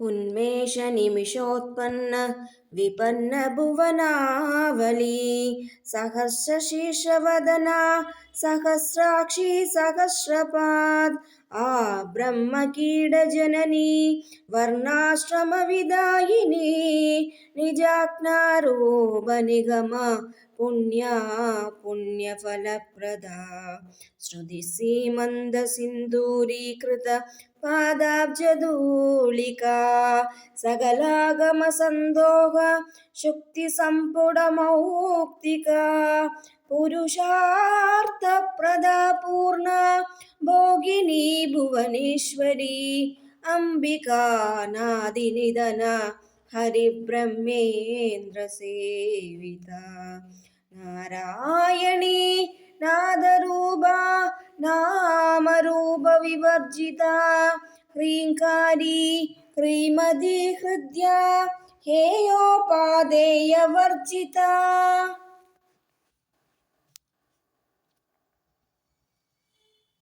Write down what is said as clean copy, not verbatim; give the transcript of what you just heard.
उन्मेषनिमिषोत्पन्न विपन्न भुवनावली सहस्रशीर्षवदना सहस्राक्षी सहस्रपाद आ ब्रह्मकीडजननी वर्णाश्रमविदायिनी निजाज्ञारूपनिगम पुण्या पुण्यफलप्रदा श्रुतिसीमन्दसिन्दूरीकृत पादाब्जधूलिका सकलागमसन्दोह शुक्तिसम्पुटमौक्तिका पुरुषार्थप्रदा पूर्णा भोगिनी भुवनेश्वरी अम्बिका नादिनिधना हरिब्रह्मेन्द्रसेविता नारायणी नादरूपा नामरूपविवर्जिता ह्रीङ्कारी ह्रीमती हृद्या हेयोपादेयवर्जिता।